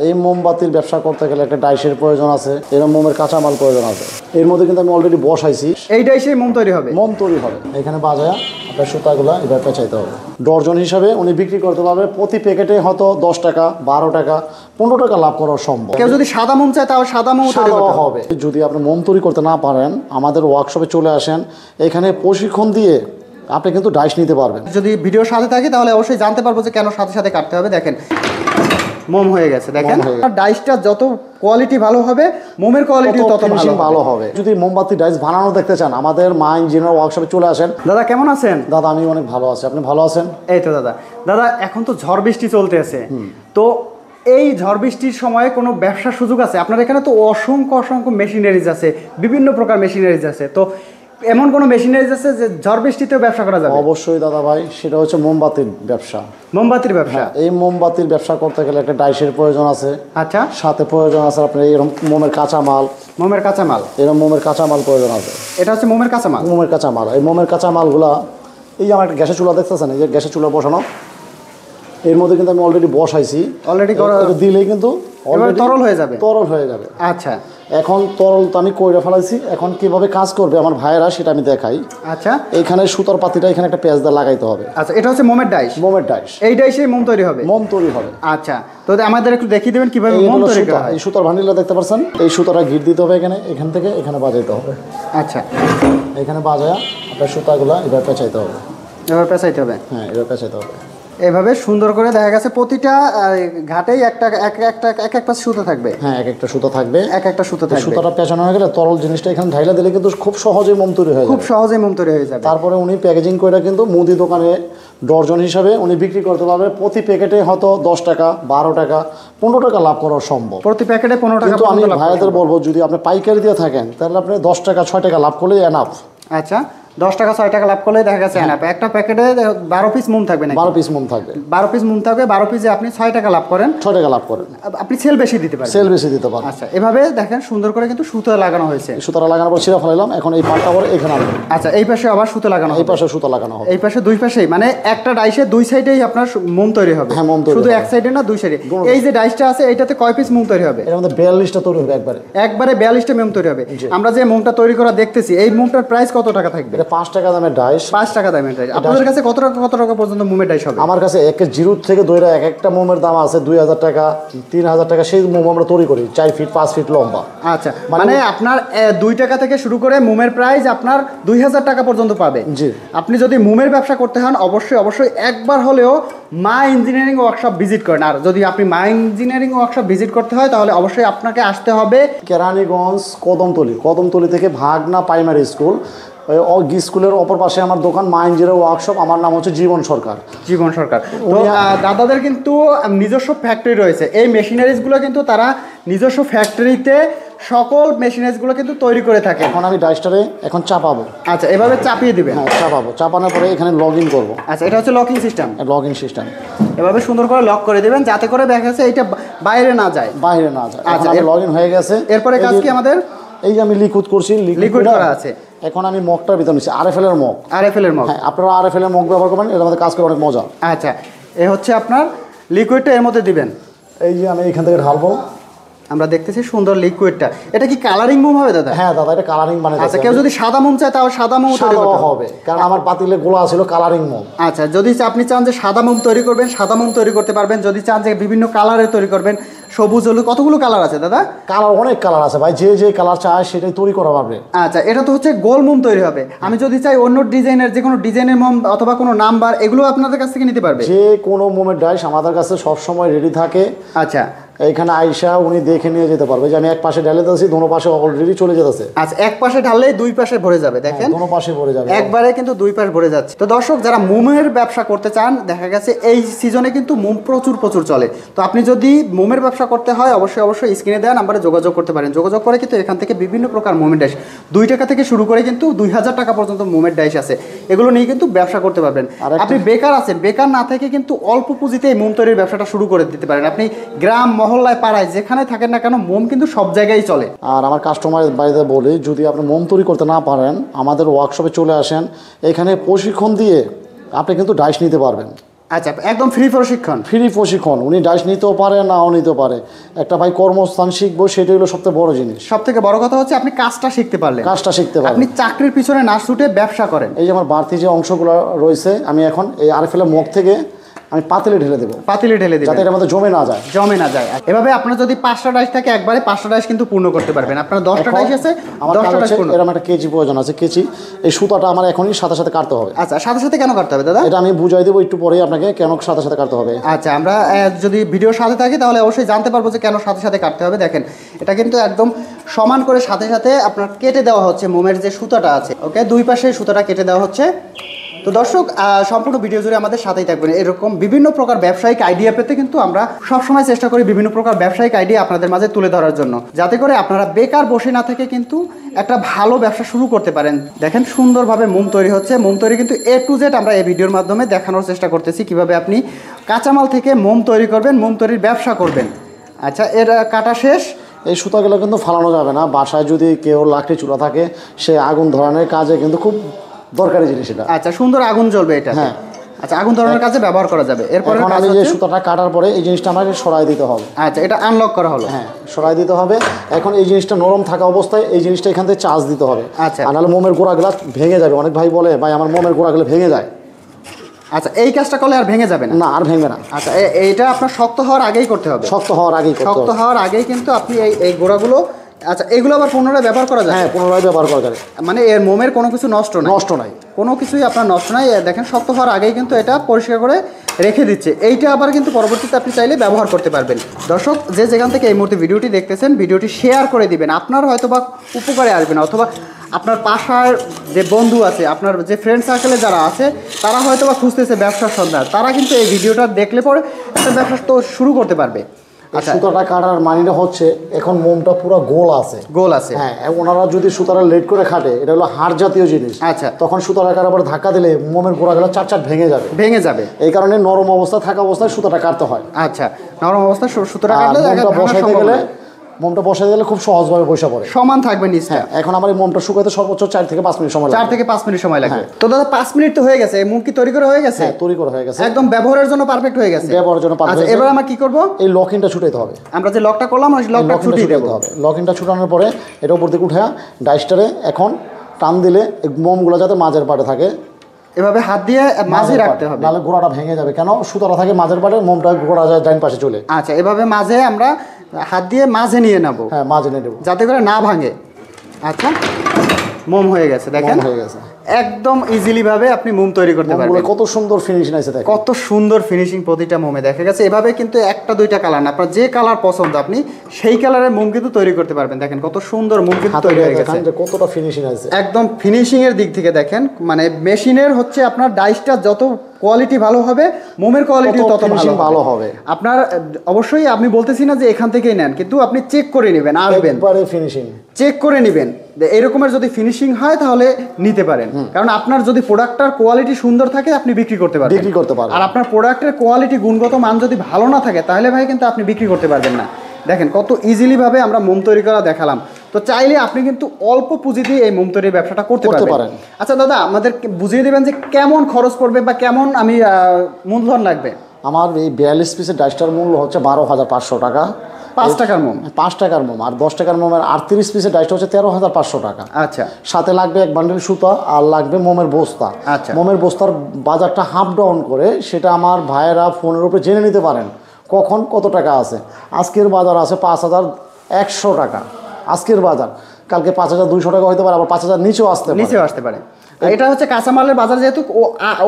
এই মোমবাতির ব্যবসা করতে গেলে একটা ডাইসের প্রয়োজন আছে, এরকম মোমের কাঁচামাল প্রয়োজন আছে। এর মধ্যে কিন্তু আমি অলরেডি বসাইছি, এই ডাইসে মোম তৈরি হবে। মোম তৈরি হবে। এখানে বাজায় আপনার সুতাগুলা এবার পেঁচাইতে হবে। ডর্জন হিসাবে উনি বিক্রি করতে পারবে, প্রতি প্যাকেটে হয়তো 10 টাকা, 12 টাকা, 15 টাকা লাভ করা সম্ভব। কেউ যদি সাদা মোম চায় তাও সাদা মোম তৈরি হবে। যদি আপনি মোম তৈরি করতে না পারেন, আমাদের ওয়ার্কশপে চলে আসেন, এখানে প্রশিক্ষণ দিয়ে আপনি কিন্তু ডাইস নিতে পারবেন। যদি ভিডিওর সাথে থাকে তাহলে অবশ্যই জানতে পারবো যে কেন সাথে সাথে কাটতে হবে। দেখেন মোম হয়ে গেছে, দেখেন ডাইসটা যত কোয়ালিটি ভালো হবে, মোমের কোয়ালিটি তত ভালো হবে। যদি মোমবাতি ডাইস বানানো দেখতে চান, আমাদের মা ইঞ্জিনিয়ার ওয়ার্কশপে চলে আসেন। দাদা কেমন আছেন? দাদা আমি অনেক ভালো আছি, আপনি ভালো আছেন? এই তো দাদা এখন তো ঝড় বৃষ্টি চলতে আছে, তো এই ঝড় বৃষ্টির সময়ে কোনো ব্যবসার সুযোগ আছে? আপনার এখানে তো অসংখ্য মেশিনারিজ আছে, বিভিন্ন প্রকার মেশিনারিজ আছে, তো এমন কোনো মেশিনারিজ আছে যে ঝড় বৃষ্টিতেও ব্যবসা করা যাবে? অবশ্যই দাদা ভাই, সেটা হচ্ছে মোমবাতির ব্যবসা। মোমবাতির ব্যবসা? এই মোমবাতির ব্যবসা করতে গেলে একটা ডাইসের প্রয়োজন আছে। আচ্ছা। সাথে প্রয়োজন আছে আপনার এরকম মোমের কাঁচামাল। এরকম মোমের কাঁচামাল প্রয়োজন আছে। এটা হচ্ছে মোমের কাঁচামাল? মোমের কাঁচামাল। এই মোমের কাঁচামালগুলা, এই যে আমার একটা গ্যাসের চুলা দেখতেছেন, এই যে গ্যাসের চুলা বসানো, এর মধ্যে কিন্তু আমি অলরেডি বসাইছি। অলরেডি দিলেই কিন্তু তরল হয়ে যাবে। আচ্ছা, এখন তরল তো আমি কইরা ফেলাইছি, এখন কিভাবে কাজ করবে আমার ভাইয়েরা সেটা আমি দেখাই। আচ্ছা, এইখানে সুতার পাতিটা এখানে একটা পেঁচ দিয়ে লাগাইতে হবে। আচ্ছা, এটা হচ্ছে মোমের ডাইস? মোমের ডাইস। এই ডাইসে মোম তৈরি হবে? মোম তৈরি হবে। আচ্ছা, তো আমাদের একটু দেখিয়ে দেবেন কিভাবে মোম তৈরি করা হয়? এই সুতার ভান্ডিলটা দেখতে পাচ্ছেন, এই সুতাটা গিট দিতে হবে এখান থেকে এখানে বাজাইতে হবে। আচ্ছা, এখানে বাজায়া আপনার সুতাগুলা এবার পেঁচাইতে হবে। এবার পেঁচাইতে হবে? হ্যাঁ, এবার পেঁচাইতে হবে। এভাবে সুন্দর করে দেখা গেছে প্রতিটা ঘাটেই এক একটা সুতো থাকবে। হ্যাঁ, একটা সুতো থাকবে। সুতোটা পেঁচানো হয়ে গেলে তরল জিনিসটা এখানে ঢাইলা দিলে কিন্তু খুব সহজেই মোম তৈরি হয়ে যাবে। তারপরে উনি প্যাকেজিং করে কিন্তু মুদি দোকানে ডর্জন হিসাবে উনি বিক্রি করতে পারবে। প্রতি প্যাকেটে হয়তো 10 টাকা, 12 টাকা, 15 টাকা লাভ করা সম্ভব। প্রতি প্যাকেটে 15 টাকা। কিন্তু আমি ভাইয়াদের বলবো, যদি আপনি পাইকারি দিয়ে থাকেন তাহলে আপনি 10 টাকা, 6 টাকা লাভ করলেই এনাফ। আচ্ছা, 10 টাকা 6 টাকা লাভ করলে দেখা গেছে একটা প্যাকেটে 12 পিস মোম থাকবে না? 12 পিস মোম থাকবে। 12 পিস মোম থাকবে। 12 পিসে আপনি 6 টাকা লাভ করেন। আপনি সেল বেশি দিতে পারেন। আচ্ছা, এভাবে দেখেন সুন্দর করে কিন্তু সুতো লাগানো হয়েছে। সুতো লাগানোর পর ছিঁড়া ফেলাইলাম। এখন এই পাটটা পরে এখানে আনবো। আচ্ছা, এই পাশে আবার সুতো লাগানো, এই পাশে সুতো লাগানো হবে। এই পাশে দুই পাশেই, মানে একটা ডাইসে দুই সাইডেই আপনার মোম তৈরি হবে? হ্যাঁ, মোম তৈরি শুধু এক সাইডে না, দুই সাইডে। এই যে ডাইসটা আছে এইটাতে কয় পিস মোম তৈরি হবে? এর মধ্যে 42টা তৈরি হবে একবারে 42টা মোম তৈরি হবে। আমরা যে মোমটা তৈরি করা দেখতেছি, এই মোমটার প্রাইস কত টাকা থাকবে? এটা 5 টাকা দামের ডাইস। 5 টাকা দামের ডাইস। আপনাদের কাছে কত টাকা পর্যন্ত মোমের ডাইস হবে? আমার কাছে 0 থেকে 2 এক একটা মোমের দাম আছে 2000 টাকা, 3000 টাকা। সেই মোম আমরা তৈরি করি 4 ফিট 5 ফিট লম্বা। আচ্ছা, মানে আপনার 2 টাকা থেকে শুরু করে মোমের প্রাইস আপনার 2000 টাকা পর্যন্ত পাবে। জি। আপনি যদি মোমের ব্যবসা করতে হন অবশ্যই একবার হলেও মা ইঞ্জিনিয়ারিং ওয়ার্কশপ ভিজিট করেন। আর যদি আপনি মা ইঞ্জিনিয়ারিং ওয়ার্কশপ ভিজিট করতে হয় তাহলে অবশ্যই আপনাকে আসতে হবে কেরানীগঞ্জ কদমতলি থেকে ভাগনা প্রাইমারি স্কুল। স্কুলের অপর পাশে আমার দোকান মা ইঞ্জিনিয়ারিং ওয়ার্কশপ। আমার নাম হচ্ছে জীবন সরকার। তো দাদাদের কিন্তু নিজস্ব ফ্যাক্টরি রয়েছে। এই মেশিনারিজগুলো কিন্তু তারা নিজস্ব ফ্যাক্টরিতে সকল মেশিনারিজগুলো কিন্তু তৈরি করে থাকে। এখন আমি ডাইসটারে এখন চাপাবো। আচ্ছা, এভাবে চাপিয়ে দিবেন? হ্যাঁ, চাপানোর পরে এখানে লগ ইন করবো। আচ্ছা, এটা হচ্ছে লকিং সিস্টেম। এভাবে সুন্দর করে লক করে দিবেন যাতে করে দেখা যাচ্ছে এটা বাইরে না যায়। আচ্ছা, লগ ইন হয়ে গেছে। এরপরে কাজ কি আমাদের? এই যে আমি লিকুইড করছি, লিকুইড করা আছে। এখন আমি মগটার ভিতর নিচ্ছি, আরএফএল এর মগ। হ্যাঁ, আপনারা আরএফএল এর মগ ব্যবহার করবেন, এর মধ্যে কাজ করে অনেক মজা। আচ্ছা, এ হচ্ছে আপনার লিকুইডটা এর মধ্যে দিবেন। এই যে আমি এখান থেকে ঢালবো। আমরা দেখতেছি সুন্দর লিকুইডটা। এটা কি কালারিং মোম হবে দাদা? হ্যাঁ দাদা, এটা কালারিং বানাতে। আচ্ছা, কেউ যদি সাদা মোম চায় তাও সাদা মোম তৈরি করতে হবে, কারণ আমার পাতিলে গোলা ছিল কালারিং মোম। আচ্ছা, যদি আপনি চান যে সাদা মোম তৈরি করবেন, সাদা মোম তৈরি করতে পারবেন। যদি চান যে বিভিন্ন কালারের তৈরি করবেন, সবুজ হলুদ, কতগুলো কালার আছে দাদা? কালার অনেক কালার আছে ভাই, যে কালার চায় সেটাই তৈরি করা পারবে। আচ্ছা, এটা তো হচ্ছে গোল মোম তৈরি হবে। আমি যদি চাই অন্য ডিজাইনের, যে কোনো ডিজাইনের মোম অথবা কোনো নাম্বার, এগুলো আপনাদের কাছ থেকে নিতে পারবে? যে কোনো মোমের ডাইস আমাদের কাছে সবসময় রেডি থাকে। আচ্ছা, এইখানে আইসা উনি দেখে নিয়ে যেতে পারবে যে আমি এক পাশে ঢালে দিয়েছি, দোনো পাশে অলরেডি চলে যেতেছে। আচ্ছা, এক পাশে ঢাললেই দুই পাশে ভরে যাবে। দেখেন, দোনো পাশে ভরে যাবে, একবারে কিন্তু দুই পাশ ভরে যাচ্ছে। তো দর্শক, যারা মোমের ব্যবসা করতে চান, দেখা গেছে এই সিজনে কিন্তু মোম প্রচুর চলে। তো আপনি যদি মোমের ব্যবসা করতে হয় অবশ্যই স্ক্রিনে দেওয়া নাম্বারে যোগাযোগ করতে পারেন। যোগাযোগ করে কিন্তু এখান থেকে বিভিন্ন প্রকার মোমের ডাইস 2 টাকা থেকে শুরু করে কিন্তু 2000 টাকা পর্যন্ত মোমের ডাইস আছে। এগুলো নিয়ে কিন্তু ব্যবসা করতে পারবেন। আপনি বেকার আছেন, বেকার না থেকে কিন্তু অল্প পুঁজিতে এই মোম তৈরির ব্যবসাটা শুরু করে দিতে পারেন। আপনি গ্রাম মহল্লায় পাড়ায় যেখানে থাকেন না কেন, মোম কিন্তু সব জায়গায় চলে। আর আমার কাস্টমার বাইরে বলি, যদি আপনি মোম তৈরি করতে না পারেন, আমাদের ওয়ার্কশপে চলে আসেন। এখানে প্রশিক্ষণ দিয়ে আপনি কিন্তু ডাইস নিতে পারবেন। আচ্ছা, একদম ফ্রি প্রশিক্ষণ। ফ্রি প্রশিক্ষণ, উনি ডাইস নিতেও পারে, নাও নিতে পারে। একটা ভাই কর্মস্থান শিখবো, সেটাই হলো সবথেকে বড় জিনিস। সবথেকে বড় কথা হচ্ছে আপনি কাজটা শিখতে পারলেন, আপনি চাকরির পিছনে না ছুটে ব্যবসা করেন। এই যে আমার বাড়তি যে অংশগুলো রয়েছে, আমি এখন এই আরএফএল মগ থেকে আমি পাতিলে ঢেলে দেবো, যাতে এটার মধ্যে জমে না যায়। এভাবে আপনার যদি 5টা ডাইস থাকে, একবারে 5টা ডাইস কিন্তু পূর্ণ করতে পারবেন। আপনার 10টা ডাইস আছে, আমার 10টা ডাইস পূর্ণ। এরকম একটা কেচি প্রয়োজন আছে, কেচি। এই সুতাটা আমার এখনই সাথে সাথে কাটতে হবে। আচ্ছা, সাথে সাথে কেন কাটতে হবে দাদা? এটা আমি বুঝাই দেবো একটু পরেই আপনাকে, কেন সাথে সাথে কাটতে হবে। আচ্ছা, আমরা যদি ভিডিওর সাথে থাকি তাহলে অবশ্যই জানতে পারবো যে কেন সাথে সাথে কাটতে হবে। দেখেন, এটা কিন্তু একদম সমান করে সাথে সাথে আপনার কেটে দেওয়া হচ্ছে মোমের যে সুতাটা আছে। ওকে, দুই পাশে সুতাটা কেটে দেওয়া হচ্ছে। তো দর্শক, সম্পূর্ণ ভিডিও জুড়ে আমাদের সাথেই থাকবেন। এরকম বিভিন্ন প্রকার ব্যবসায়িক আইডিয়া পেতে কিন্তু আমরা সবসময় চেষ্টা করি বিভিন্ন প্রকার ব্যবসায়িক আইডিয়া আপনাদের মাঝে তুলে ধরার জন্য, যাতে করে আপনারা বেকার বসে না থেকে কিন্তু একটা ভালো ব্যবসা শুরু করতে পারেন। দেখেন, সুন্দরভাবে মোম তৈরি হচ্ছে। মোম তৈরি কিন্তু A to Z আমরা এই ভিডিওর মাধ্যমে দেখানোর চেষ্টা করতেছি, কিভাবে আপনি কাঁচামাল থেকে মোম তৈরি করবেন, মোম তৈরির ব্যবসা করবেন। আচ্ছা, এর কাটা শেষ। এই সুতাগুলো কিন্তু ফালানো যাবে না। বাসায় যদি কেউ লাকড়ি চুলা থাকে, সে আগুন ধরানোর কাজে কিন্তু খুব দরকারি জিনিস এটা। আচ্ছা, সুন্দর আগুন জ্বলবে এটা। হ্যাঁ, আচ্ছা, আগুন ধরানোর কাজে ব্যবহার করা যাবে। এরপর আমি যে সুতাটা কাটার পরে এই জিনিসটা আমাকে সরাই দিতে হবে। আচ্ছা, এটা আনলক করা হলো। হ্যাঁ, সরাই দিতে হবে। এখন এই জিনিসটা নরম থাকা অবস্থায় এই জিনিসটা এখান থেকে চার্জ দিতে হবে। আচ্ছা, আর নাহলে মোমের গোড়াগুলো ভেঙে যাবে। অনেক ভাই বলে, ভাই আমার মোমের গোড়াগুলো ভেঙে যায়। আচ্ছা, এই কাজটা করলে আর ভেঙে যাবে না, আর ভেঙবে না। আচ্ছা, এইটা আপনার শক্ত হওয়ার আগেই করতে হবে। শক্ত হওয়ার আগেই কিন্তু আপনি এই গোড়াগুলো, আচ্ছা, এগুলো আবার পুনরায় ব্যবহার করা যায়? হ্যাঁ, পুনরায় ব্যবহার করা যায়। মানে এর মোমের কোনো কিছু নষ্ট নাই, কোনো কিছুই আপনার নষ্ট নাই। দেখেন, শক্ত হওয়ার আগেই কিন্তু এটা পরিষ্কার করে রেখে দিচ্ছে। এইটা আবার কিন্তু পরবর্তীতে আপনি চাইলে ব্যবহার করতে পারবেন। দর্শক, যেখান থেকে এই মুহূর্তে ভিডিওটি দেখতেছেন, ভিডিওটি শেয়ার করে দিবেন। আপনার হয়তো বা উপকারে আসবেন, অথবা আপনার পাশার যে বন্ধু আছে, আপনার যে ফ্রেন্ড সার্কেলে যারা আছে, তারা হয়তো বা খুঁজতেছে ব্যবসার সন্ধান, তারা কিন্তু এই ভিডিওটা দেখলে পরে একটা ব্যবসা তো শুরু করতে পারবে। সুতাটা কাটার মানিটা হচ্ছে, এখন মোমটা পুরো গোল আছে। হ্যাঁ, ওনারা যদি সুতাটা লেট করে কাটে, এটা হলো হাড় জাতীয় জিনিস। আচ্ছা, তখন সুতাটা আবার ধাক্কা দিলে মোমের গোড়াগুলো চাট ভেঙে যাবে। এই কারণে নরম অবস্থায় থাকা অবস্থায় সুতাটা কাটতে হয়। আচ্ছা, নরম অবস্থায় সুতাটা কাটলে মোমটা বসাতে গেলে খুব সহজভাবে বসে পড়ে, সমান থাকবে নিচে। এখন আমার এই মোমটা শুকাতে সর্বোচ্চ 4 থেকে 5 মিনিট সময় লাগে। 4 থেকে 5 মিনিট সময় লাগে। তো দাদা, 5 মিনিট তো হয়ে গেছে। মোম কি তৈরি করা হয়ে গেছে? হ্যাঁ, তৈরি করা হয়ে গেছে, একদম ব্যবহারের জন্য পারফেক্ট হয়ে গেছে। আচ্ছা, এবার আমরা কি করব? এই লকিংটা ছুটাইতে হবে। আমরা যে লকটা করলাম, ওই লকটা ছুটিয়ে দেব। লকিংটা ছুটানোর পরে এটা উপর দিকে উঠে ডাইসটারে এখন টান দিলে মোমগুলো যাতে মাঝের পাটে থাকে, এভাবে হাত দিয়ে মাঝে রাখতে হবে, নাহলে গোড়াটা ভেঙে যাবে। কেন? সুতাটা থাকে মাঝের পাটে, মোমটা গোড়া যায় ডাইন পাশে চলে। আচ্ছা, এভাবে মাঝে আমরা হাত দিয়ে মাঝে নিয়ে নেব। হ্যাঁ, মাঝে নিয়ে নেব, যাতে করে না ভাঙে। আচ্ছা, মোম হয়ে গেছে। দেখেন, একদম ইজিলি ভাবে আপনি মোম তৈরি করতে পারবেন। কত সুন্দর ফিনিশিং আছে, দেখেন কত সুন্দর ফিনিশিং প্রতিটা মোমে দেখা গেছে। এভাবে কিন্তু একটা দুইটা কালার না, আপনার যে কালার পছন্দ আপনি সেই কালারের মোম কিন্তু তৈরি করতে পারবেন। দেখেন কত সুন্দর মোম কিন্তু তৈরি হয়ে গেছে, কতটা ফিনিশিং আছে। একদম ফিনিশিং এর দিক থেকে দেখেন, মানে মেশিনের হচ্ছে আপনার ডাইসটা যত কোয়ালিটি ভালো হবে, মোমের কোয়ালিটি তত ভালো হবে। আপনার অবশ্যই আমি বলতেছি না যে এখান থেকেই নেন, কিন্তু আপনি চেক করে নেবেন, আসবেন ফিনিশিং চেক করে নেবেন। এরকমের যদি ফিনিশিং হয় তাহলে নিতে পারেন, কারণ আপনার যদি প্রোডাক্টটার কোয়ালিটি সুন্দর থাকে আপনি বিক্রি করতে পারবেন। আর আপনার প্রোডাক্টের কোয়ালিটি, গুণগত মান যদি ভালো না থাকে, তাহলে ভাই কিন্তু আপনি বিক্রি করতে পারবেন না। দেখেন কত ইজিলি ভাবে আমরা মোম তৈরি করা দেখালাম। তো চাইলে আপনি কিন্তু অল্প পুঁজি দিয়ে এই মোম তৈরির ব্যবসাটা করতে পারেন। আচ্ছা দাদা, আমাদের বুঝিয়ে দেবেন যে কেমন খরচ পড়বে বা কেমন আমি মূলধন লাগবে? আমার এই 42 পিসের ডাইসটার মূল্য হচ্ছে 12,500 টাকা। 5 টাকার মোম, 5 টাকার মোম। আর 10 টাকার মোমের 38 পিসের ডাইসটা হচ্ছে 13,500 টাকা। আচ্ছা, সাথে লাগবে 1 বান্ডেল সুতা, আর লাগবে মোমের বস্তা। আচ্ছা, মোমের বস্তার বাজারটা হাফ ডাউন করে সেটা আমার ভাইয়েরা ফোনের উপরে জেনে নিতে পারেন কখন কত টাকা আছে। আজকের বাজার আছে 5,100 টাকা আজকের বাজার, কালকে 5,200 টাকা হতে পারে, আবার 5,000 নিচেও আসতে পারে। এটা হচ্ছে কাঁচামালের বাজার, যেহেতু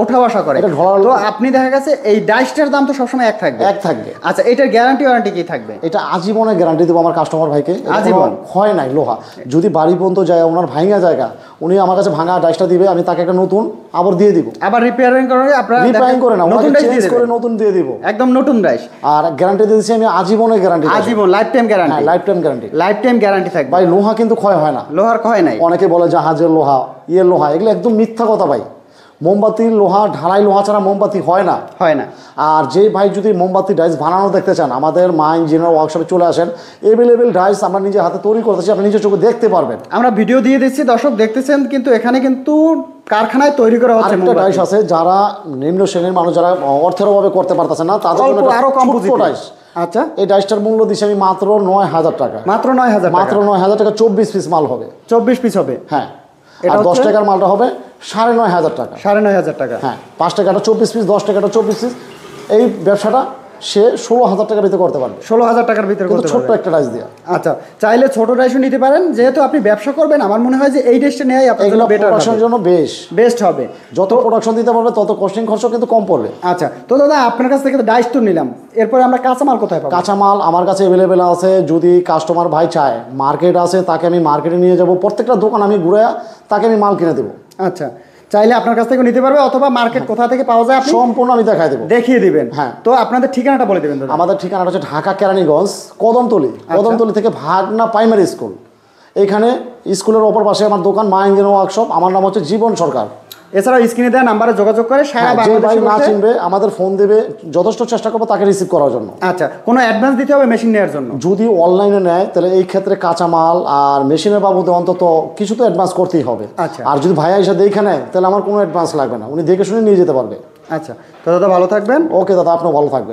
ওঠা বসা করে, তো আপনি দেখা গেছে এই ডাইসটার দাম তো সবসময় এক থাকবে। আচ্ছা, এটার গ্যারান্টি ওয়ারেন্টি কি থাকবে? এটা আজীবনের গ্যারান্টি দেবো আমার কাস্টমার ভাইকে। আজীবন হয় নাই লোহা যদি বাড়ি পর্যন্ত যায়, ওনার ভাঙা জায়গা, উনি আমার কাছে ভাঙা ডাইসটা দিবে, আমি তাকে একটা নতুন আবার দিয়ে দিব। আবার রিপেয়ারিং করে, আপনারা রিপেয়ারিং করে না, নতুন ডাইস চেঞ্জ করে নতুন দিয়ে দিব, একদম নতুন ডাইস। আর গ্যারান্টি দিয়েছি আমি আজীবনের গ্যারান্টি, আজীবন life time guarantee. Life time guarantee থাকবে ভাই। লোহা কিন্তু ক্ষয় হয় না, লোহার ক্ষয় নাই। অনেকে বলে জাহাজের লোহা, লোহা, এগুলো একদম মিথ্যা কথা ভাই। মোমবাতি লোহা ঢালাই লোহা ছাড়া মোমবাতি হয় না। আর যে ভাই যদি মোমবাতি ডাইস বানানো দেখতে চান আমাদের মা ইঞ্জিনিয়ার ওয়ার্কশপে চলে আসেন, এভেলেবেল ডাইস আমরা নিজে হাতে তৈরি করতেছি, আপনি নিজের চোখে দেখতে পারবেন। আমরা ভিডিও দিয়ে দিচ্ছি, দর্শক দেখতেছেন, কিন্তু এখানে কিন্তু কারখানায় তৈরি করা হচ্ছে। একটা ডাইস আছে যারা নিম্ন শ্রেণীর মানুষ যারা অর্থের অভাবে করতে পারতেছে না তাদের জন্য আরো কম্পোজিট ডাইস। আচ্ছা, এই ডাইসটার মূল্য দিচ্ছি আমি মাত্র 9,000 টাকা। মাত্র 9,000 টাকা? মাত্র 9,000 টাকা। 24 পিস মাল হবে। 24 পিস হবে? হ্যাঁ। আর 10 টাকার মালটা হবে 9,500 টাকা। 9,500 টাকা? হ্যাঁ। 5 টাকাটা 24 পিস, 10 টাকাটা 24 পিস। এই ব্যবসাটা সে 16,000 টাকার ভিতরে করতে পারবে। 16,000 টাকার ভিতরে করতে পারবে ছোট্ট একটা ডাইস দিয়ে। আচ্ছা, চাইলে ছোট ডাইসও নিতে পারেন। যেহেতু আপনি ব্যবসা করবেন, আমার মনে হয় যে এই ডাইসটা নেওয়াই আপনার জন্য বেটার হবে। প্রোডাকশনের জন্য বেস্ট হবে। যত প্রোডাকশন দিতে পারবে তত কস্টিং খরচ কিন্তু কম পড়বে। আচ্ছা, তো দাদা আপনার কাছ থেকে তো ডাইস তো নিলাম, এরপরে আমরা কাঁচামাল কোথায় পাবো? কাঁচামাল আমার কাছে অ্যাভেলেবেল আছে। যদি কাস্টমার ভাই চায়, মার্কেট আছে, তাকে আমি মার্কেটে নিয়ে যাব। প্রত্যেকটা দোকান আমি ঘুরে তাকে আমি মাল কিনে দেবো। আচ্ছা, চাইলে আপনার কাছ থেকে নিতে পারবে, অথবা মার্কেট কোথা থেকে পাওয়া যায় সম্পূর্ণ আমি দেখিয়ে দিবেন। হ্যাঁ, তো আপনাদের ঠিকানাটা বলে দেবেন। আমাদের ঠিকানাটা হচ্ছে ঢাকা কেরানীগঞ্জ কদমতলী। কদমতলী থেকে ভাগনা প্রাইমারি স্কুল, এখানে স্কুলের অপর পাশে আমার দোকান মা ইঞ্জিনিয়ার ওয়ার্কশপ। আমার নাম হচ্ছে জীবন সরকার। এছাড়াও স্ক্রিনে দেওয়া নাম্বারে যোগাযোগ করে সারা বাংলাদেশে না চিনবে আমাদের ফোন দেবে, যথেষ্ট চেষ্টা করবো তাকে রিসিভ করার জন্য। আচ্ছা, কোনো অ্যাডভান্স দিতে হবে মেশিন নেওয়ার জন্য? যদি অনলাইনে নেয় তাহলে এই ক্ষেত্রে কাঁচামাল আর মেশিনের বাবদে অন্তত কিছু তো অ্যাডভান্স করতেই হবে। আচ্ছা, আর যদি ভাইয়া এসে দেখে নেয় তাহলে আমার কোনো অ্যাডভান্স লাগবে না, উনি দেখে শুনে নিয়ে যেতে পারবে। আচ্ছা, তো দাদা ভালো থাকবেন। ওকে দাদা, আপনিও ভালো থাকবেন।